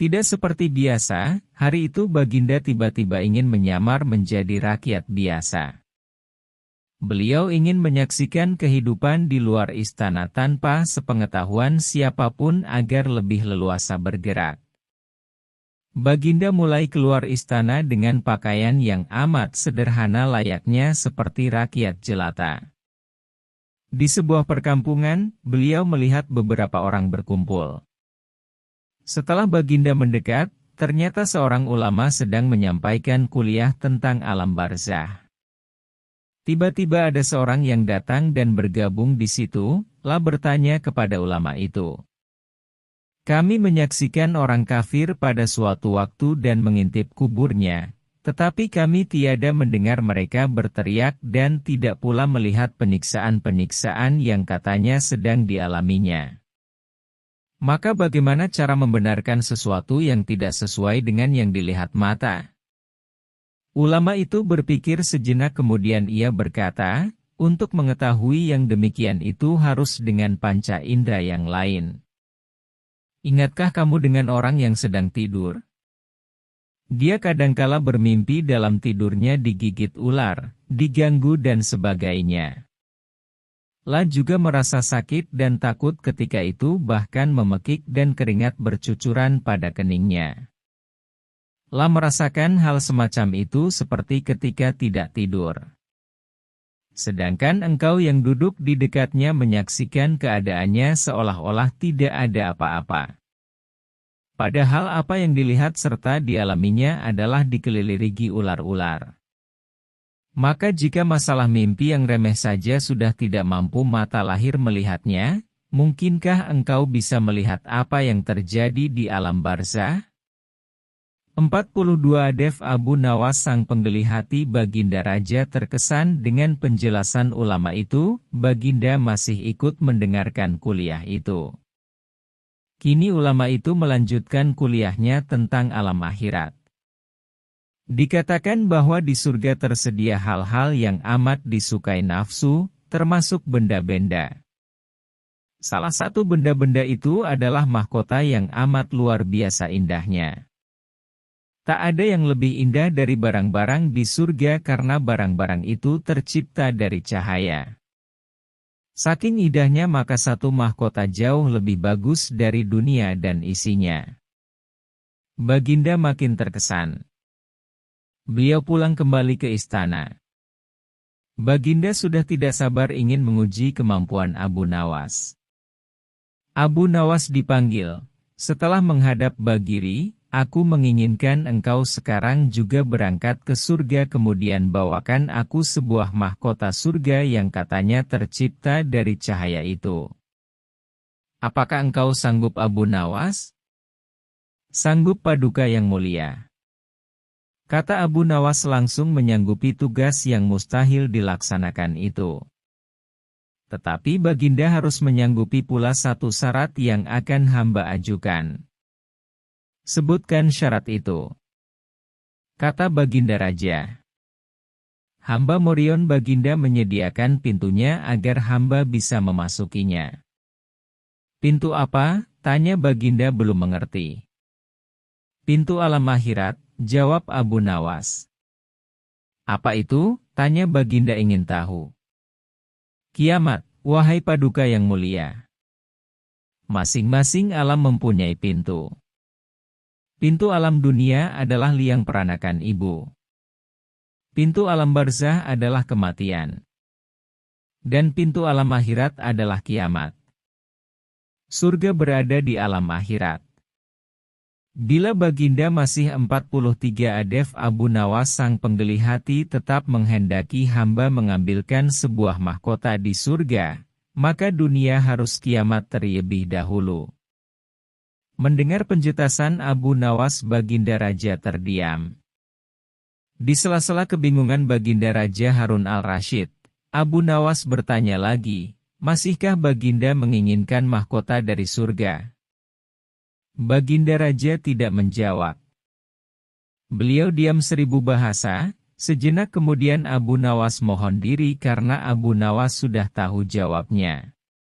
Tidak seperti biasa, hari itu Baginda tiba-tiba ingin menyamar menjadi rakyat biasa. Beliau ingin menyaksikan kehidupan di luar istana tanpa sepengetahuan siapapun agar lebih leluasa bergerak. Baginda mulai keluar istana dengan pakaian yang amat sederhana layaknya seperti rakyat jelata. Di sebuah perkampungan, beliau melihat beberapa orang berkumpul. Setelah Baginda mendekat, ternyata seorang ulama sedang menyampaikan kuliah tentang alam barzah. Tiba-tiba ada seorang yang datang dan bergabung di situ, lalu bertanya kepada ulama itu. Kami menyaksikan orang kafir pada suatu waktu dan mengintip kuburnya, tetapi kami tiada mendengar mereka berteriak dan tidak pula melihat penyiksaan-penyiksaan yang katanya sedang dialaminya. Maka bagaimana cara membenarkan sesuatu yang tidak sesuai dengan yang dilihat mata? Ulama itu berpikir sejenak kemudian ia berkata, untuk mengetahui yang demikian itu harus dengan panca indera yang lain. Ingatkah kamu dengan orang yang sedang tidur? Dia kadangkala bermimpi dalam tidurnya digigit ular, diganggu dan sebagainya. La juga merasa sakit dan takut ketika itu bahkan memekik dan keringat bercucuran pada keningnya. La merasakan hal semacam itu seperti ketika tidak tidur. Sedangkan engkau yang duduk di dekatnya menyaksikan keadaannya seolah-olah tidak ada apa-apa. Padahal apa yang dilihat serta dialaminya adalah dikelilingi ular-ular. Maka jika masalah mimpi yang remeh saja sudah tidak mampu mata lahir melihatnya, mungkinkah engkau bisa melihat apa yang terjadi di alam barzah? 42 Dev Abu Nawas sang penggeli hati Baginda Raja terkesan dengan penjelasan ulama itu, Baginda masih ikut mendengarkan kuliah itu. Kini ulama itu melanjutkan kuliahnya tentang alam akhirat. Dikatakan bahwa di surga tersedia hal-hal yang amat disukai nafsu, termasuk benda-benda. Salah satu benda-benda itu adalah mahkota yang amat luar biasa indahnya. Tak ada yang lebih indah dari barang-barang di surga karena barang-barang itu tercipta dari cahaya. Saking indahnya maka satu mahkota jauh lebih bagus dari dunia dan isinya. Baginda makin terkesan. Beliau pulang kembali ke istana. Baginda sudah tidak sabar ingin menguji kemampuan Abu Nawas. Abu Nawas dipanggil. Setelah menghadap Bagiri, aku menginginkan engkau sekarang juga berangkat ke surga kemudian bawakan aku sebuah mahkota surga yang katanya tercipta dari cahaya itu. Apakah engkau sanggup Abu Nawas? Sanggup Paduka yang mulia. Kata Abu Nawas langsung menyanggupi tugas yang mustahil dilaksanakan itu. Tetapi Baginda harus menyanggupi pula satu syarat yang akan hamba ajukan. Sebutkan syarat itu. Kata Baginda Raja. Hamba Morion Baginda menyediakan pintunya agar hamba bisa memasukinya. Pintu apa? Tanya Baginda belum mengerti. Pintu alam akhirat, jawab Abu Nawas. Apa itu? Tanya Baginda ingin tahu. Kiamat, wahai Paduka yang mulia. Masing-masing alam mempunyai pintu. Pintu alam dunia adalah liang peranakan ibu. Pintu alam barzah adalah kematian. Dan pintu alam akhirat adalah kiamat. Surga berada di alam akhirat. Bila Baginda masih 43 Adev Abu Nawas sang penggeli hati tetap menghendaki hamba mengambilkan sebuah mahkota di surga, maka dunia harus kiamat terlebih dahulu. Mendengar penjelasan Abu Nawas Baginda Raja terdiam. Di sela-sela kebingungan Baginda Raja Harun al-Rashid, Abu Nawas bertanya lagi, masihkah Baginda menginginkan mahkota dari surga? Baginda Raja tidak menjawab. Beliau diam 1000 bahasa, sejenak kemudian Abu Nawas mohon diri karena Abu Nawas sudah tahu jawabnya.